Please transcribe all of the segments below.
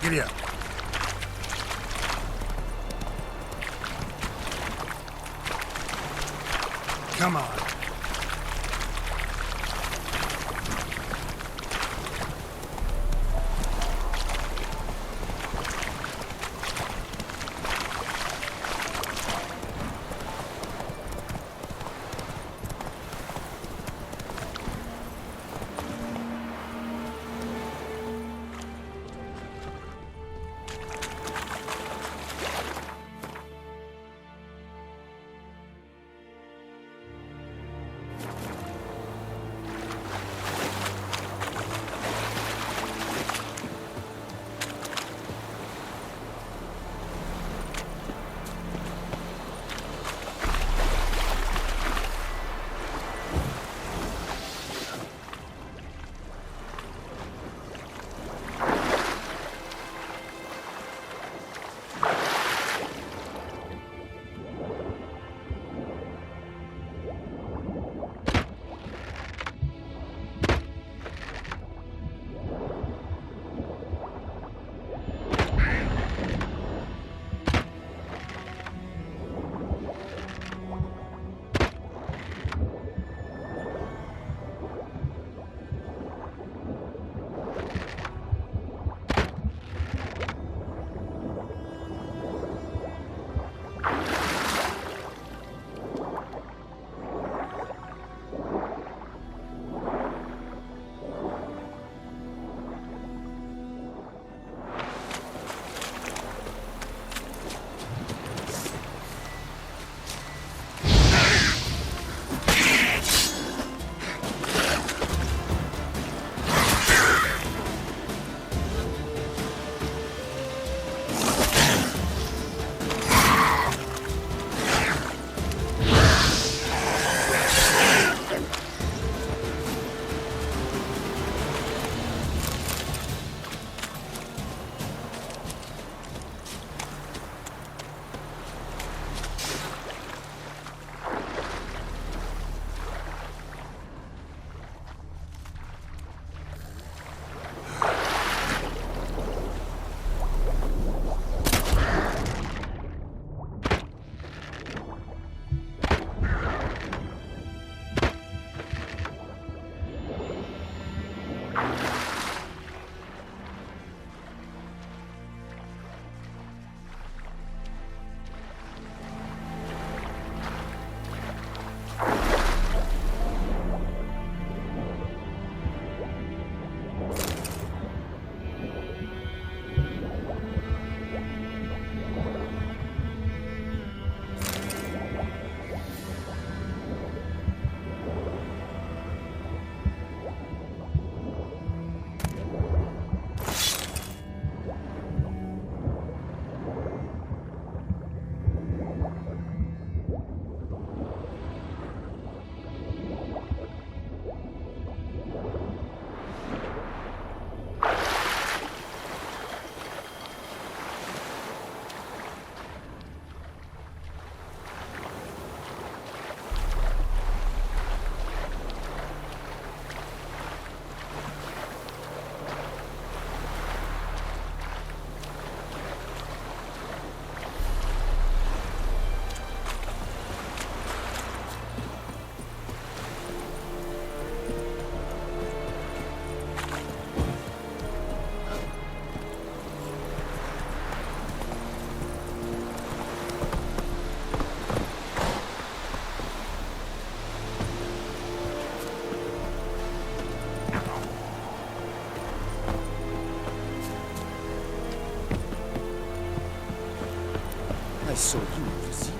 Giddy up. Come on. I saw you, Vizier.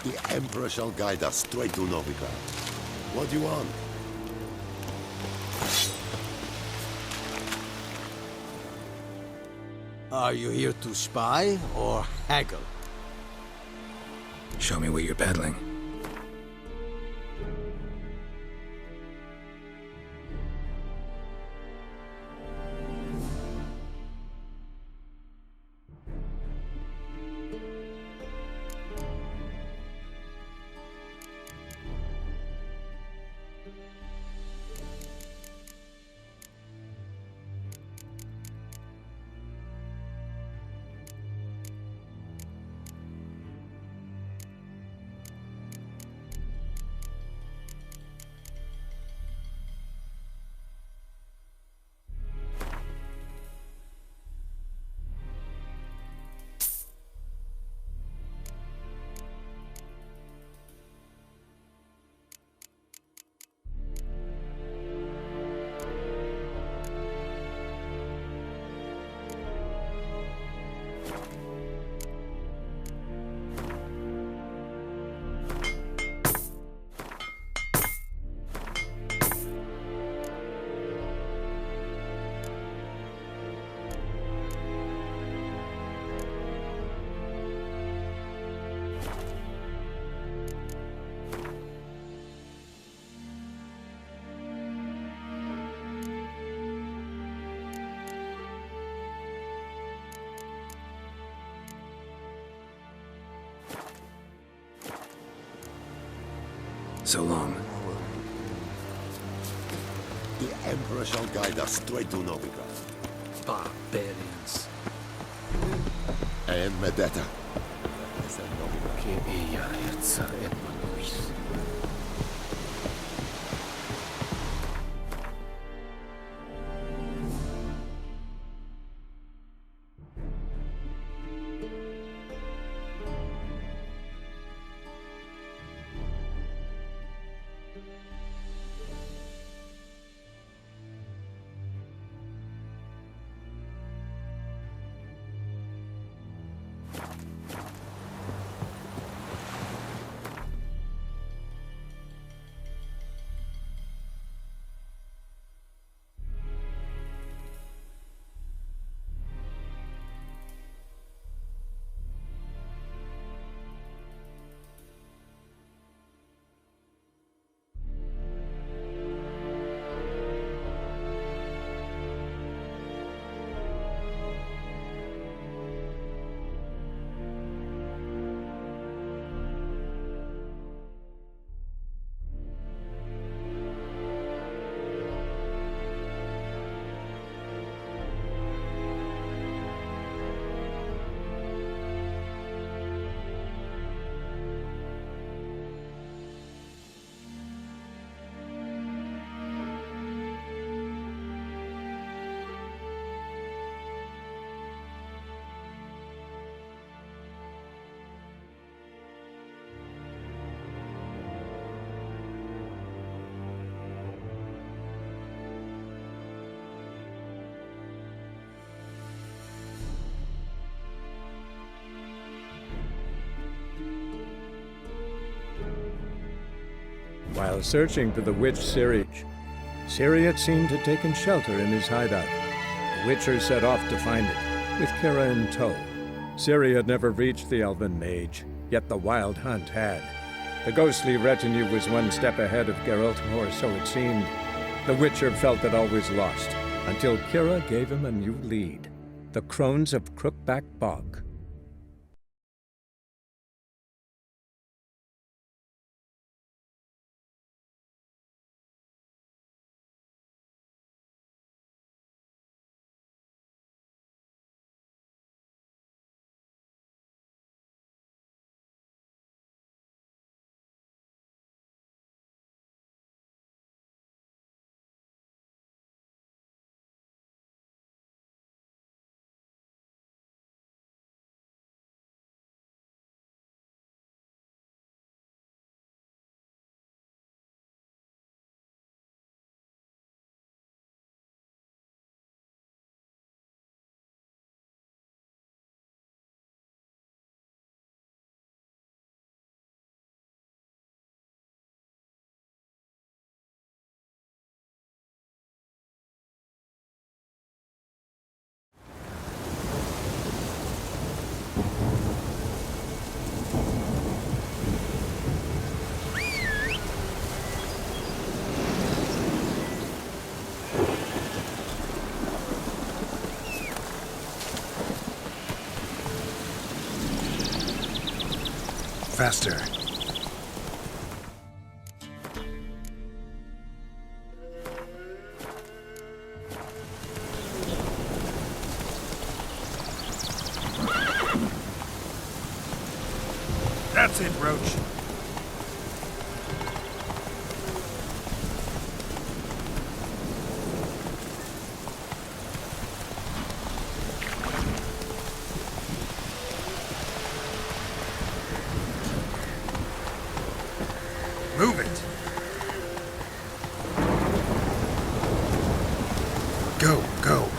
The Emperor shall guide us straight to Novigrad. What do you want? Are you here to spy or haggle? Show me what you're peddling. So long. The Emperor shall guide us straight to Novigrad. Barbarians. And Medetta. Que ella Herzar Edmund Luis. While searching for the witch Ciri, Ciri had seemed to have taken shelter in his hideout. The Witcher set off to find it, with Kira in tow. Ciri had never reached the Elven Mage, yet the Wild Hunt had. The ghostly retinue was one step ahead of Geralt, or so it seemed. The Witcher felt it all was lost, until Kira gave him a new lead. The Crones of Crookback Bog. Faster. That's it, Roach. Move it. Go, go.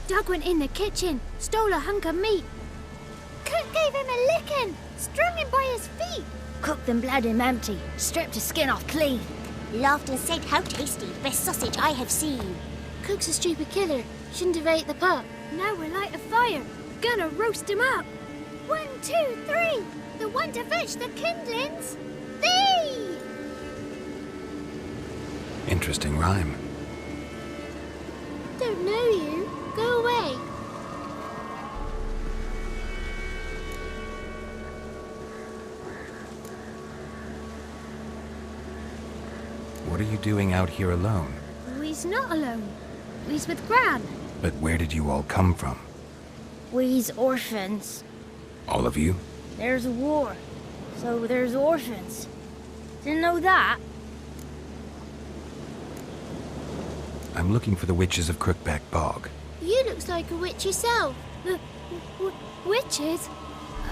Doug went in the kitchen, stole a hunk of meat. Cook gave him a licking, strung him by his feet. Cooked and bled him empty, stripped his skin off clean. Laughed and said, "How tasty, best sausage I have seen." Cook's a stupid killer, shouldn't have ate the pup. Now we'll light a fire, gonna roast him up. 1, 2, 3, the one to fetch the kindlings. Thee! Interesting rhyme. Don't know you. Go away. What are you doing out here alone? We's not alone. We's with Gran. But where did you all come from? We's orphans. All of you? There's a war, so there's orphans. Didn't know that? I'm looking for the witches of Crookback Bog. You looks like a witch yourself. The witches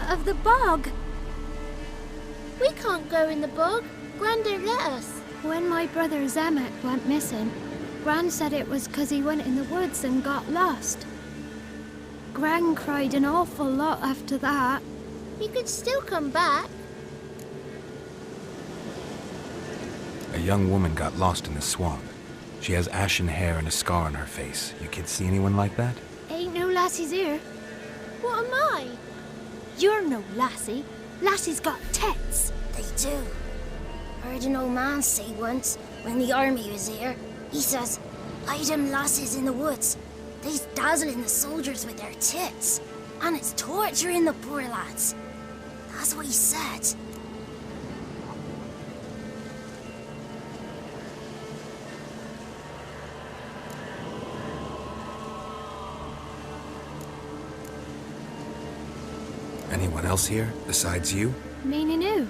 of the bog. We can't go in the bog. Gran don't let us. When my brother Zemek went missing, Gran said it was 'cause he went in the woods and got lost. Gran cried an awful lot after that. He could still come back. A young woman got lost in the swamp. She has ashen hair and a scar on her face. You kids see anyone like that? Ain't no lassies here. What am I? You're no lassie. Lassie's got tits. They do. Heard an old man say once, when the army was here, he says, "Hide them lasses in the woods. They's dazzling the soldiers with their tits, and it's torturing the poor lads." That's what he said. Anyone else here besides you? Meaning who?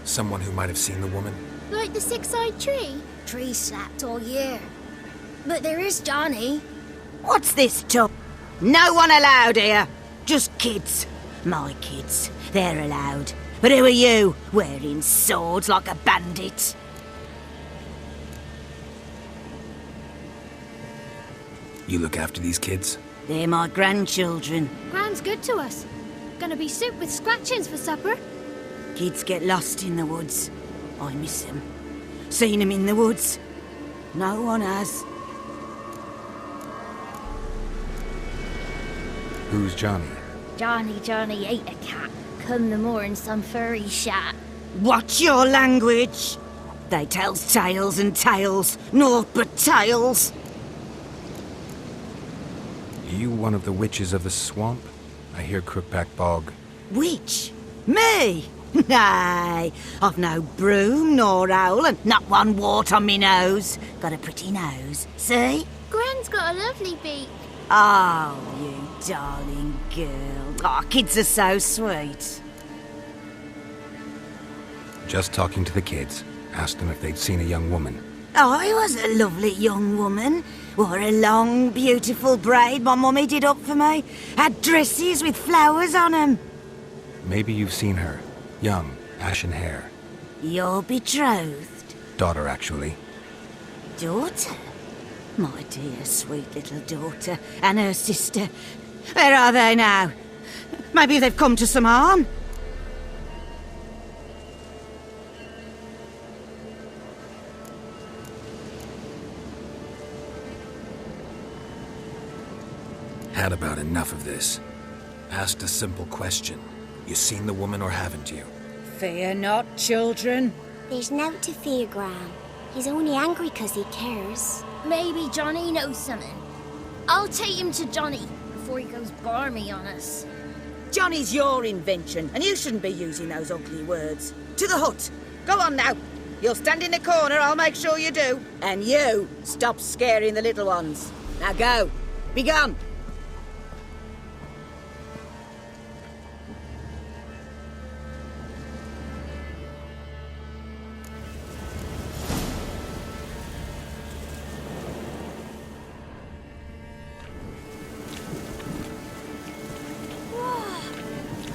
Someone who might have seen the woman? Like the six-eyed tree? Tree slapped all year. But there is Johnny. What's this, Tup? No one allowed here. Just kids. My kids. They're allowed. But who are you, wearing swords like a bandit? You look after these kids? They're my grandchildren. Gran's good to us. Gonna be soup with scratchings for supper. Kids get lost in the woods. I miss them. Seen them in the woods. No one has. Who's Johnny? Johnny ate a cat. Come the more in some furry shat. Watch your language. They tells tales and tales, naught but tales. You one of the witches of the swamp? I hear Crookback Bog. Witch? Me? Nay, I've no broom nor owl and not one wart on me nose. Got a pretty nose, see? Gran's got a lovely beak. Oh, you darling girl. Oh, kids are so sweet. Just talking to the kids. Asked them if they'd seen a young woman. I was a lovely young woman. Wore a long, beautiful braid my mummy did up for me. Had dresses with flowers on 'em. Maybe you've seen her. Young, ashen hair. You're betrothed? Daughter, actually. Daughter? My dear, sweet little daughter. And her sister. Where are they now? Maybe they've come to some harm? Had about enough of this. Asked a simple question. You seen the woman or haven't you? Fear not, children. There's nought to fear, Gran. He's only angry 'cause he cares. Maybe Johnny knows something. I'll take him to Johnny before he goes barmy on us. Johnny's your invention, and you shouldn't be using those ugly words. To the hut. Go on now. You'll stand in the corner, I'll make sure you do. And you, stop scaring the little ones. Now go. Be gone.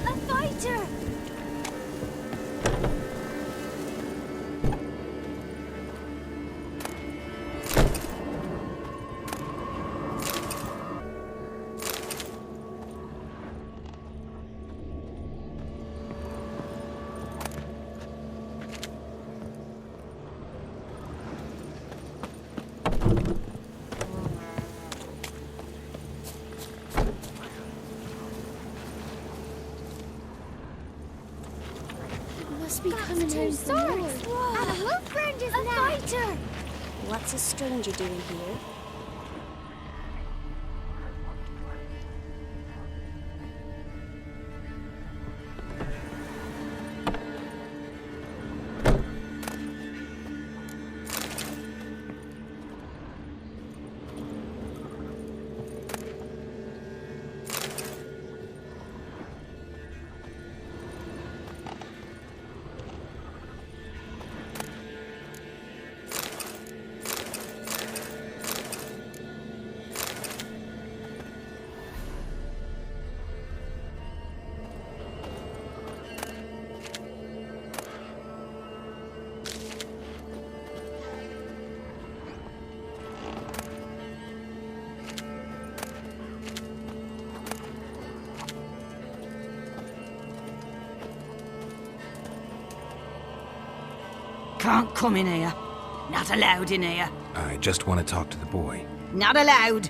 A fighter! must be coming two home from war. swords. And a hoof round his neck. Fighter! What's a stranger doing here? Can't come in here. Not allowed in here. I just want to talk to the boy. Not allowed.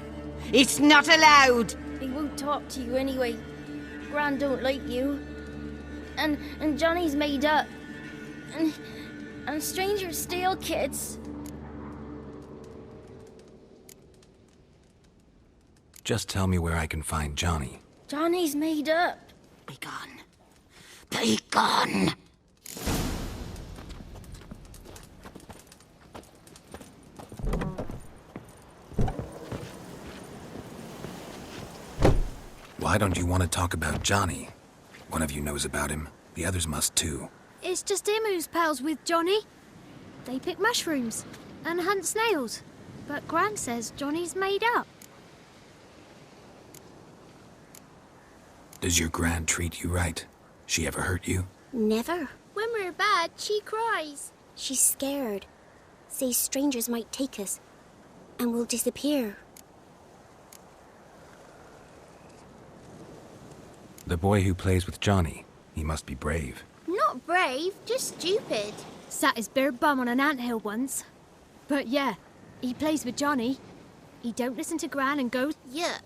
It's not allowed. He won't talk to you anyway. Gran don't like you. And Johnny's made up. And strangers steal kids. Just tell me where I can find Johnny. Johnny's made up. Be gone. Be gone. Why don't you want to talk about Johnny? One of you knows about him. The others must too. It's just him who's pals with Johnny. They pick mushrooms and hunt snails. But Gran says Johnny's made up. Does your Gran treat you right? She ever hurt you? Never. When we're bad, she cries. She's scared. Says strangers might take us. And we'll disappear. The boy who plays with Johnny, he must be brave. Not brave, just stupid. Sat his bare bum on an anthill once. But yeah, he plays with Johnny. He don't listen to Gran and goes, yuck.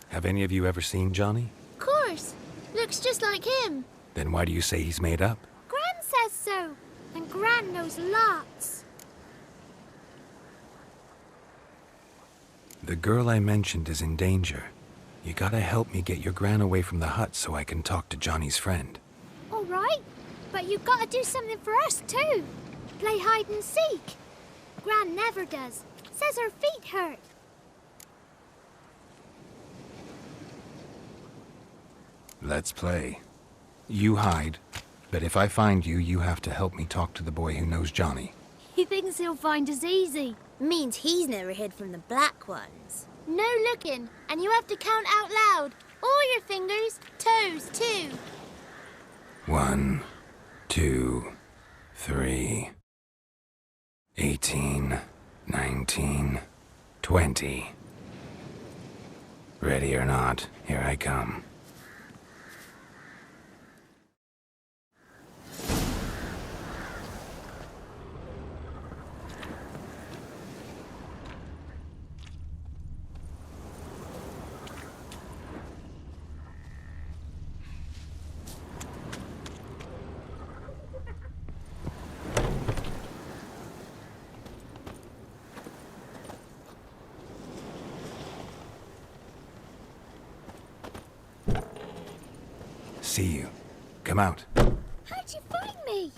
Have any of you ever seen Johnny? Course, looks just like him. Then why do you say he's made up? Gran says so, and Gran knows lots. The girl I mentioned is in danger. You gotta help me get your Gran away from the hut so I can talk to Johnny's friend. All right, but you've got to do something for us too. Play hide and seek. Gran never does. Says her feet hurt. Let's play. You hide, but if I find you, you have to help me talk to the boy who knows Johnny. He thinks he'll find us easy. Means he's never hid from the black ones. No looking, and you have to count out loud. All your fingers, toes too. 1, 2, 3, 18, 19, 20. Ready or not, here I come. See you. Come out. How'd you find me?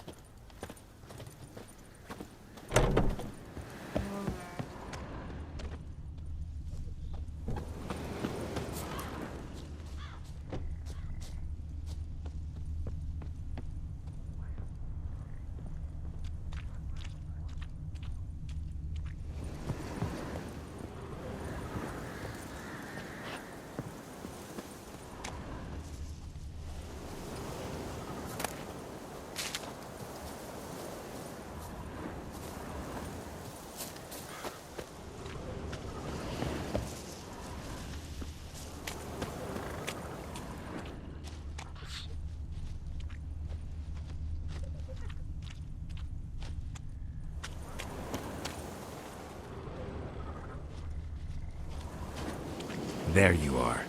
There you are.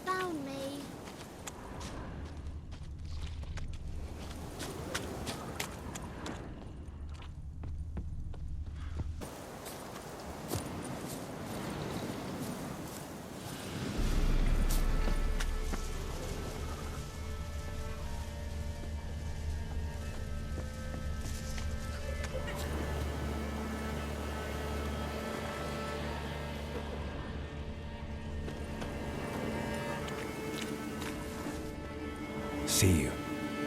Found me. see you.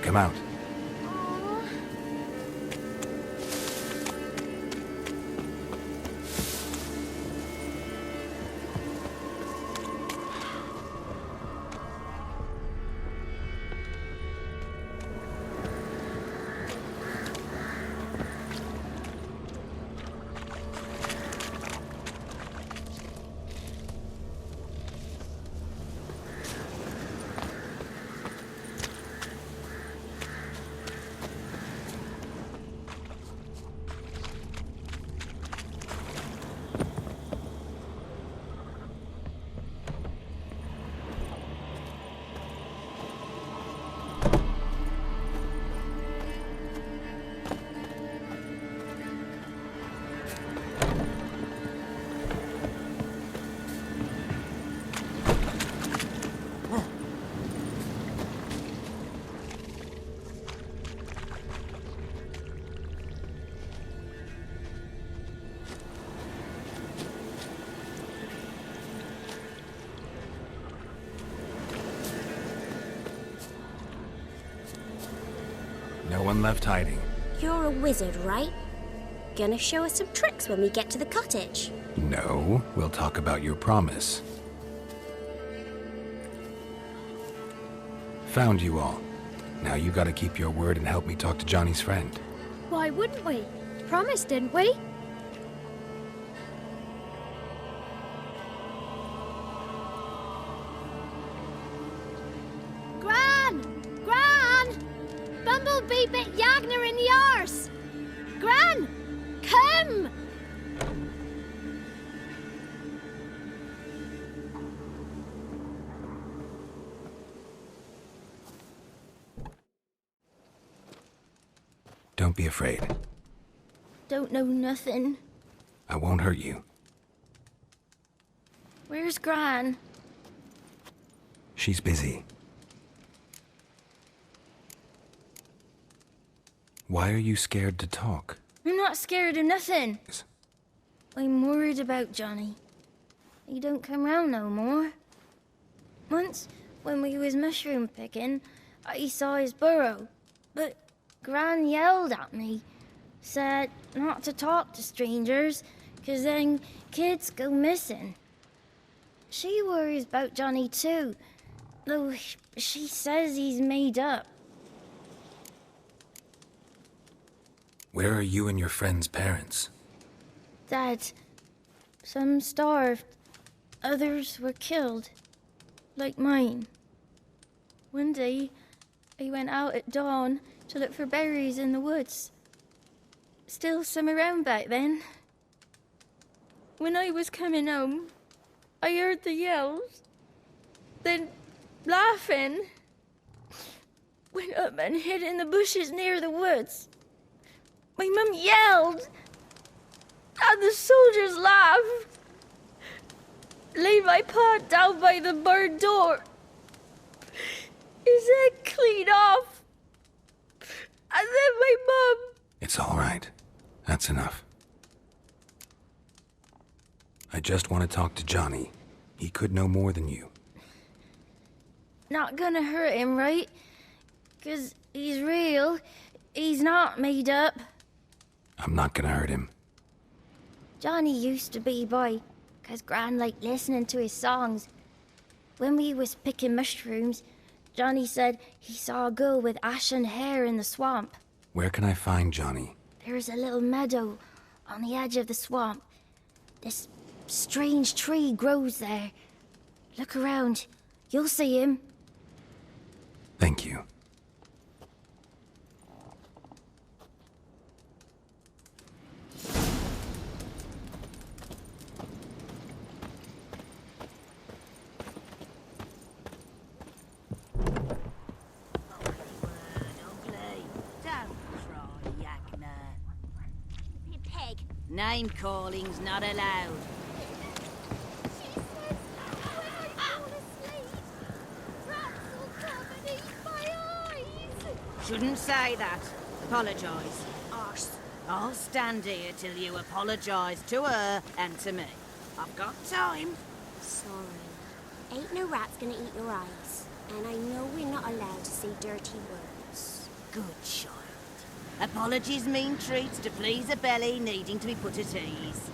Come out. No one left hiding. You're a wizard, right? Gonna show us some tricks when we get to the cottage. No, we'll talk about your promise. Found you all. Now you gotta keep your word and help me talk to Johnny's friend. Why wouldn't we? Promised, didn't we? Gran! Gran! Bumblebee bit Yagner in the arse! Gran! Come! Don't be afraid. Don't know nothing. I won't hurt you. Where's Gran? She's busy. Why are you scared to talk? I'm not scared of nothing. I'm worried about Johnny. He don't come round no more. Once, when we was mushroom picking, I saw his burrow, but Gran yelled at me, said not to talk to strangers, 'cause then kids go missing. She worries about Johnny too, though she says he's made up. Where are you and your friend's parents? Dad, some starved, others were killed, like mine. One day, I went out at dawn to look for berries in the woods. Still some around back then. When I was coming home, I heard the yells. Then, laughing, went up and hid in the bushes near the woods. My mum yelled, and the soldiers laughed. Laid my pa down by the barn door. His head clean off. And then my mum... It's all right. That's enough. I just want to talk to Johnny. He could know more than you. Not gonna hurt him, right? 'Cause he's real. He's not made up. I'm not gonna hurt him. Johnny used to be boy, 'cause Gran liked listening to his songs. When we was picking mushrooms, Johnny said he saw a girl with ashen hair in the swamp. Where can I find Johnny? There's a little meadow on the edge of the swamp. This strange tree grows there. Look around. You'll see him. Thank you. Name calling's not allowed. She says when I fall asleep, rats will come and eat my eyes. Shouldn't say that. Apologise. Arse. I'll stand here till you apologise to her and to me. I've got time. Sorry. Ain't no rat's gonna eat your eyes. And I know we're not allowed to say dirty words. Good child. Apologies mean treats to please a belly needing to be put at ease.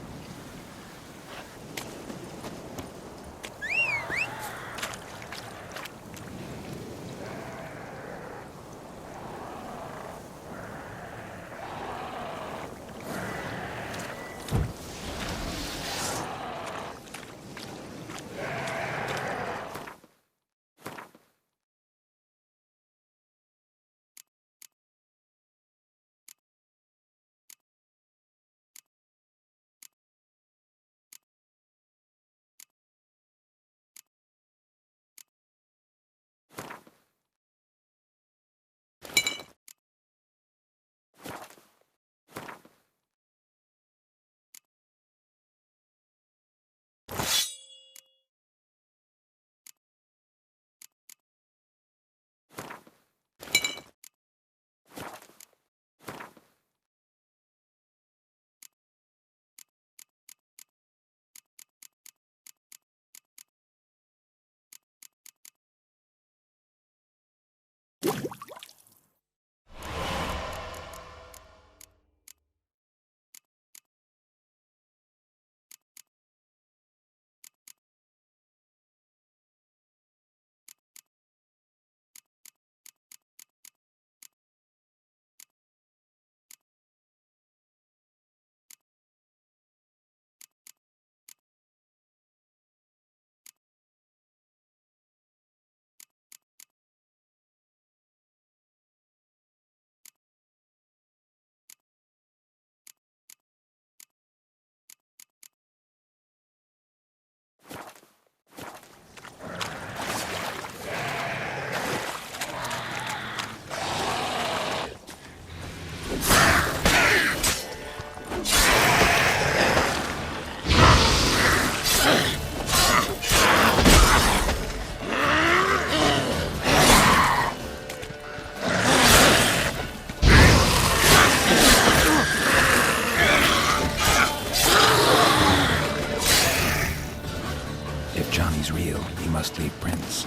must leave prints.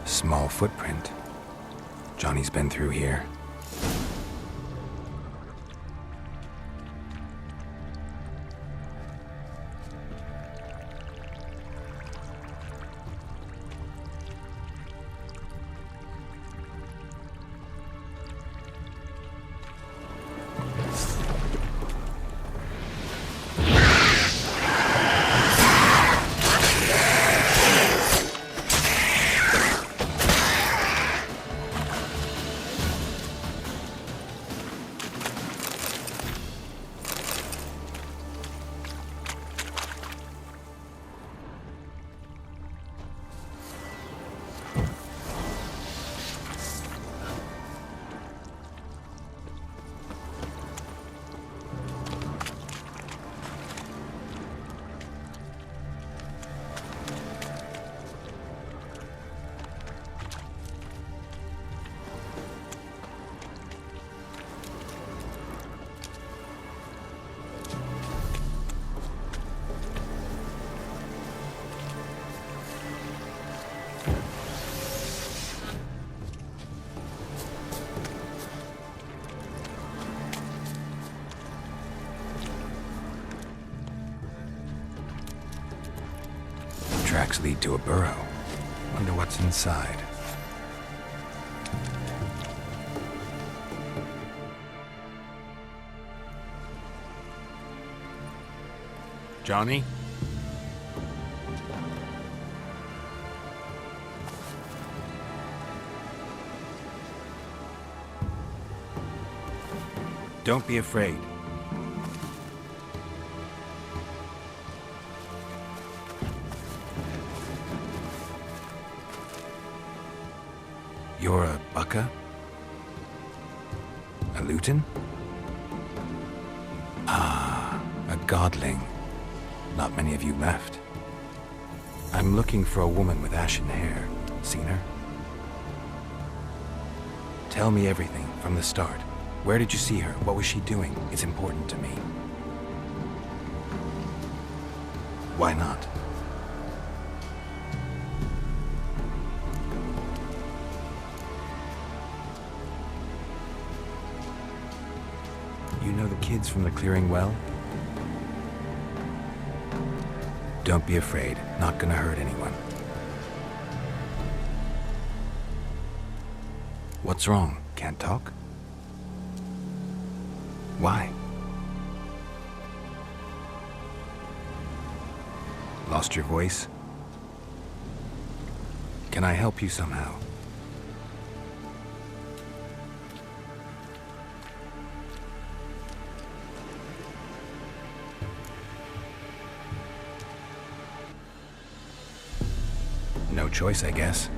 Small footprint. Johnny's been through here. Tracks lead to a burrow. Wonder what's inside. Johnny? Don't be afraid. You're a Bukka? A Luton? Ah, a godling. Not many of you left. I'm looking for a woman with ashen hair. Seen her? Tell me everything, from the start. Where did you see her? What was she doing? It's important to me. Why not? You know the kids from the clearing well? Don't be afraid. Not gonna hurt anyone. What's wrong? Can't talk? Why? Lost your voice? Can I help you somehow? No choice, I guess.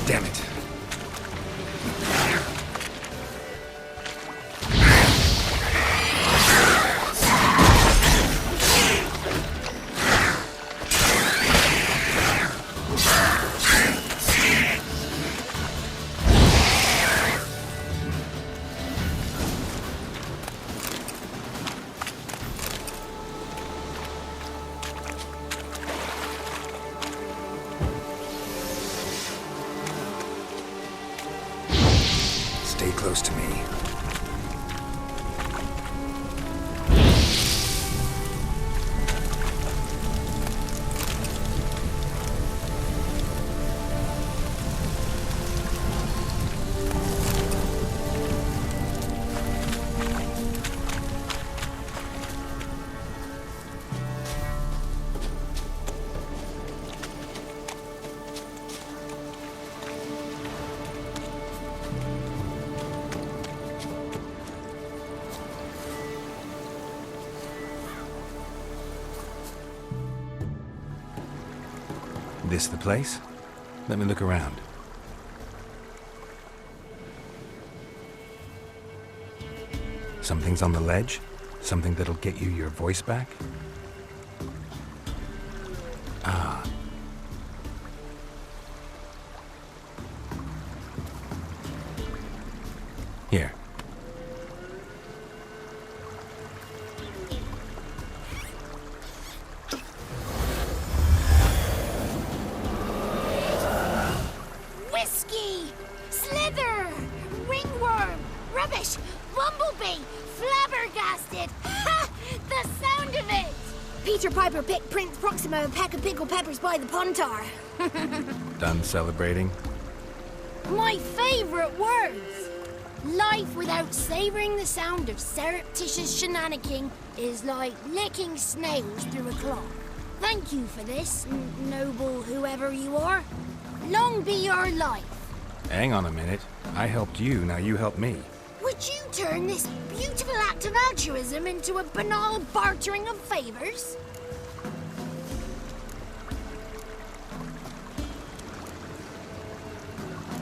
Damn it. Stay close to me. This the place? Let me look around. Something's on the ledge? Something that'll get you your voice back? Ah. Here. Whiskey! Slither! Ringworm! Rubbish! Bumblebee! Flabbergasted! Ha! The sound of it! Peter Piper picked Prince Proxima a pack of pickled peppers by the Pontar. Done celebrating? My favorite words! Life without savoring the sound of surreptitious shenanigans is like licking snails through a clock. Thank you for this, noble whoever you are. Long be your life. Hang on a minute. I helped you, now you help me. Would you turn this beautiful act of altruism into a banal bartering of favors?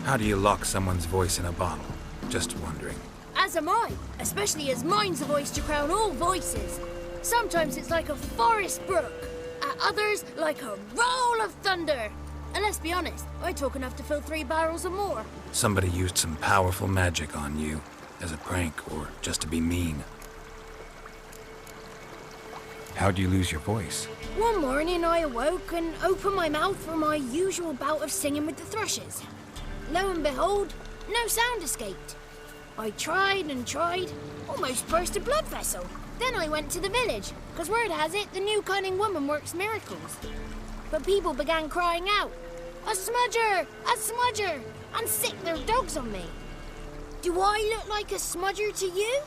How do you lock someone's voice in a bottle? Just wondering. As am I, especially as mine's a voice to crown all voices. Sometimes it's like a forest brook, at others like a roll of thunder. And let's be honest, I talk enough to fill 3 barrels or more. Somebody used some powerful magic on you, as a prank or just to be mean. How'd you lose your voice? One morning I awoke and opened my mouth for my usual bout of singing with the thrushes. Lo and behold, no sound escaped. I tried and tried, almost burst a blood vessel. Then I went to the village, because word has it the new cunning woman works miracles. But people began crying out, "A smudger! A smudger!" and sick their dogs on me. Do I look like a smudger to you?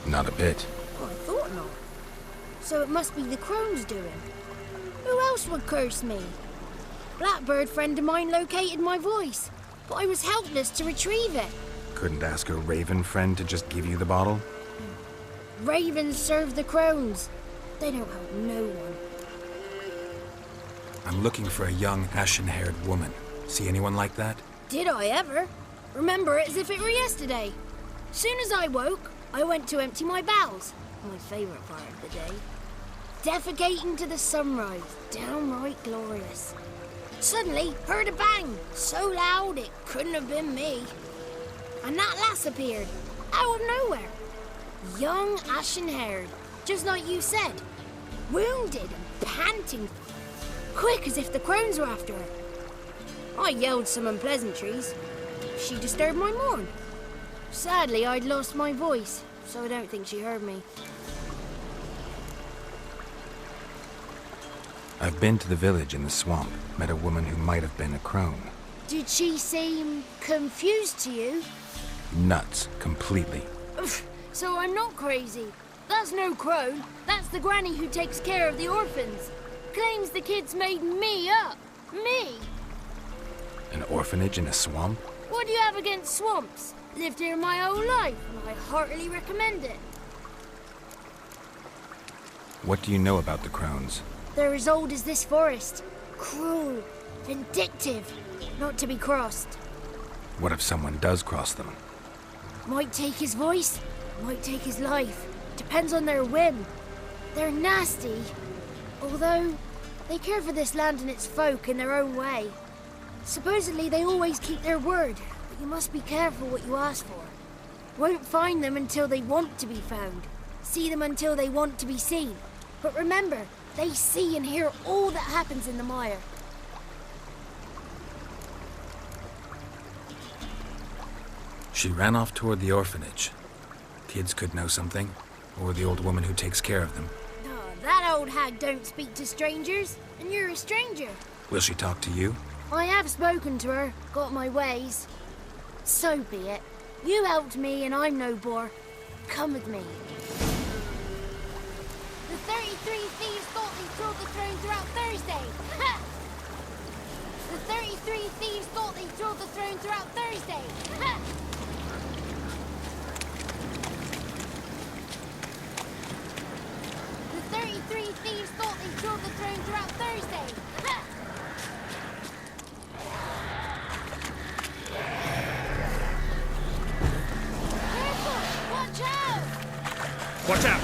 Not a bit. Well, I thought not. So it must be the crone's doing. Who else would curse me? Blackbird friend of mine located my voice, but I was helpless to retrieve it. Couldn't ask a raven friend to just give you the bottle? Ravens serve the crones. They don't help no one. I'm looking for a young, ashen-haired woman. See anyone like that? Did I ever? Remember it as if it were yesterday. Soon as I woke, I went to empty my bowels. My favourite part of the day. Defecating to the sunrise. Downright glorious. Suddenly, heard a bang. So loud it couldn't have been me. And that lass appeared. Out of nowhere. Young, ashen-haired. Just like you said. Wounded and panting. Quick as if the crones were after her. I yelled some unpleasantries. She disturbed my morn. Sadly, I'd lost my voice, so I don't think she heard me. I've been to the village in the swamp, met a woman who might have been a crone. Did she seem confused to you? Nuts, completely. So I'm not crazy. That's no crone. That's the granny who takes care of the orphans. Claims the kids made me up. Me! An orphanage in a swamp? What do you have against swamps? Lived here my whole life, and I heartily recommend it. What do you know about the crones? They're as old as this forest. Cruel, vindictive, not to be crossed. What if someone does cross them? Might take his voice, might take his life. Depends on their whim. They're nasty, although they care for this land and its folk in their own way. Supposedly they always keep their word, but you must be careful what you ask for. Won't find them until they want to be found. See them until they want to be seen. But remember, they see and hear all that happens in the mire. She ran off toward the orphanage. Kids could know something, or the old woman who takes care of them. Oh, that old hag don't speak to strangers, and you're a stranger. Will she talk to you? I have spoken to her, got my ways. So be it. You helped me and I'm no bore. Come with me. The 33 thieves thought they drove the throne throughout Thursday. Ha! The 33 thieves thought they drove the throne throughout Thursday. Ha! The 33 thieves thought they drove the throne throughout Thursday. Ha! Watch out! Watch out!